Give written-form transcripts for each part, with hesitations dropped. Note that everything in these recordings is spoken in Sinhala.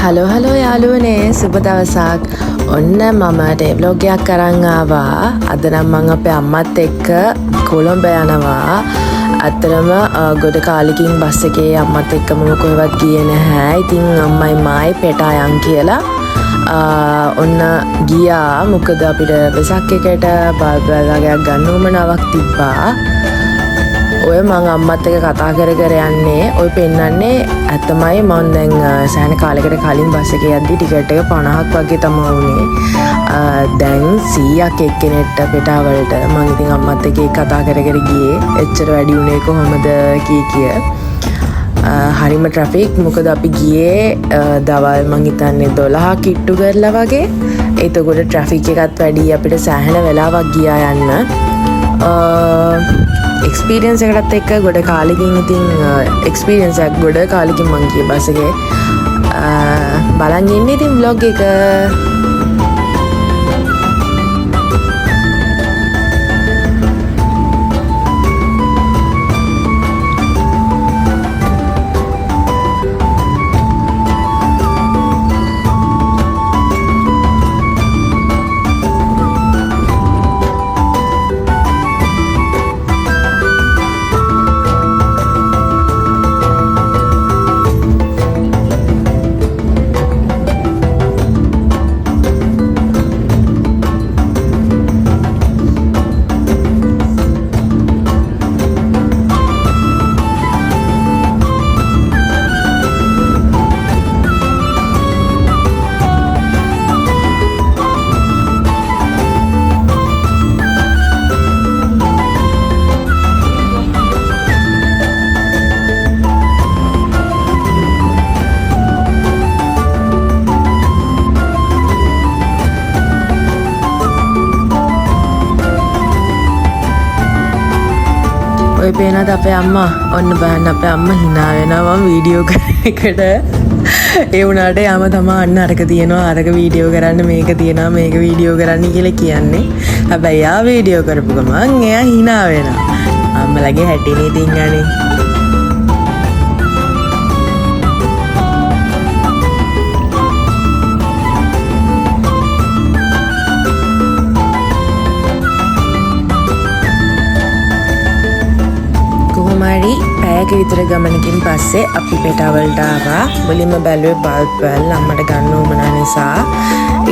හලෝ යාළුවනේ සුබ දවසක්. ඔන්න මම ඩේ බ්ලොග් එකක් අරන් ආවා. අද නම් මම අපේ අම්මත් එක්ක කොළඹ යනවා. අතරම ගොඩ කාලෙකින් බස් එකේ අම්මත් එක්ක මම කොහෙවත් ගියේ නැහැ. ඉතින් අම්මයි මායි පෙටා යන් කියලා ඔන්න ගියා. මොකද අපිට වෙසක් එකට බල්බලගයක් ගන්න උවමනාවක් තිබ්බා. ඔය මං අම්මත් එක්ක කතා කර යන්නේ ඔය පෙන්නන්නේ ඇත්තමයි මම දැන් සෑහෙන කාලයකට කලින් බස් එකේ යද්දි ටිකට් එක 50ක් වගේ තමයි වුනේ. දැන් 100ක් එක්කෙනෙක්ට පෙටාවලට මං ඉතින් අම්මත් එක්ක කතා කර ගියේ. එච්චර වැඩි උනේ කොහොමද කිය. හරිම ට්‍රැෆික්. මොකද අපි ගියේ දවල් මං හිතන්නේ 12 කිට්ටු කරලා වගේ. ඒතකොට ට්‍රැෆික් එකත් වැඩි අපිට සෑහෙන වෙලාවක් ගියා යන්න. එක්ස්පීරියන්ස් එකටත් එක්ක ගොඩ කාලෙකින් ඉතින් එක්ස්පීරියන්ස් එකක් ගොඩ කාලෙකින් මං ගියේ බස් එකේ. බලන් ඉන්නේ ඉතින් vlog එක. ඔය පේනද අපේ අම්මා? ඔන්න බලන්න අපේ අම්මා hina වෙනවා වීඩියෝ කරනකොට. ඒ වුණාට යාම තමයි අන්න අරක තියෙනවා, අරක වීඩියෝ කරන්න, මේක තියෙනවා, මේක වීඩියෝ කරන්න කියලා කියන්නේ. හැබැයි යා වීඩියෝ කරපු ගමන් එයා hina වෙනවා. අම්මලගේ හැටිනේ ඉතින් අනේ. මරි පැයක විතර ගමනකින් පස්සේ අපි පෙටාවලට ආවා. මුලින්ම බැලුවේ බල්බ් අම්මට ගන්න උවමනා නිසා.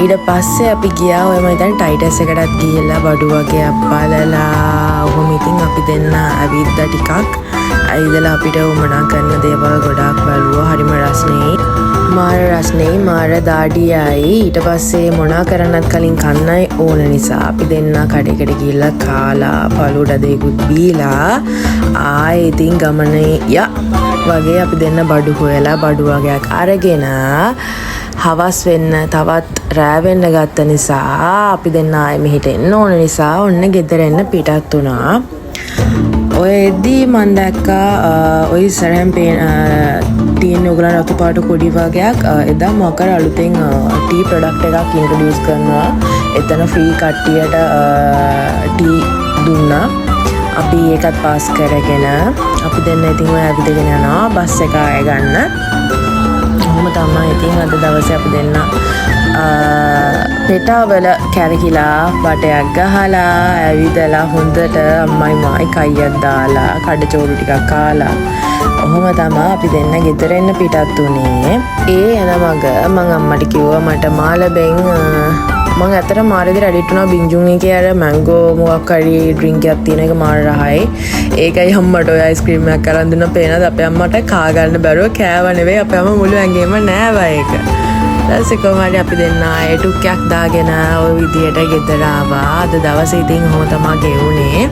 ඊට පස්සේ අපි ගියා ඔය මම දැන් ටයිටස් එකටත් ගිහලා බඩු වගේ අප්පාලලා. ඔහොම ඉතින් අපි දෙන්න ඇවිද්දා ටිකක්. ඇවිදලා අපිට උවමනා කරන දේවල් ගොඩාක් බලුවා. හරිම රස්නේ. මාර දාඩියයි. ඊට පස්සේ මොනා කරන්නත් කලින් කන්නයි ඕන නිසා අපි දෙන්න කඩේකට ගිහිල්ලා කාලා පළුඩ දෙකුත් බීලා ආයේ ඉතින් ගමනේ වගේ අපි දෙන්න බඩු හොයලා බඩු වගේක් අරගෙන හවස් වෙන්න තවත් රෑ වෙන්න ගත්ත නිසා අපි දෙන්න ආයේ මෙහෙට එන්න ඕන නිසා ඔන්න ගෙදර එන්න පිටත් වුණා. ඔය එද්දී මන් දැක්කා ඔය ඉස්සරහින් තියෙන ඔයගලන් රතු පාට කොඩි වගේක් එදා මොකක් හරි අලුතෙන් ටී ප්‍රොඩක්ට් එකක් ඉන්ට්‍රොඩියුස් කරනවා. එතන ෆ්‍රී කට්ටියට ටී දුන්නා. අපි ඒකත් පාස් කරගෙන අපි දෙන්න ඉතින් ඔය ඇවිදගෙන යනවා බස් එක ආය ගන්න. ඔහොම තමයි ඉතින් අද දවසේ අපි දෙන්න පෙටාවල කැරකිලා වටයක් ගහලා ඇවිදලා හොඳට අම්මයි මායි කයියක් දාලා කඩචෝරු ටිකක් කාලා ඔහොම තමයි අපි දෙන්න ගෙදර එන්න පිටත් උනේ. ඒ යන මග මං අම්මට කිව්වා මට මාළබෙන් මං ඇතර මාරේදී රෙඩිට් වුණා බින්ජුන් එකේ අර මැංගෝ මොකක් හරි ඩ්‍රින්ක් එකක් තියෙන එක මාර රහයි. ඒකයි අම්මට ඔය අයිස්ක්‍රීම් එකක් අරන් දුන්නා. පේනද අපේ අම්මට කා ගන්න බැරුව කෑව නෙවෙයි අපේ අම්මා මුළු ඇඟේම නෑවා ඒක. ඊට කොහමද අපි දෙන්න ආයේ ටුක්කයක් දාගෙන ওই විදියට ගෙදර ආවා. අද දවසේ ඉතින් ඔහොම තමයි ගෙවුනේ.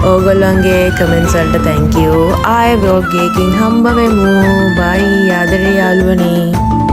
ඕගොල්ලන්ගේ කමෙන්ට්ස් වලට thank you. ආයේ vlog එකකින් හම්බ වෙමු. bye ආදරේ යාළුවනේ.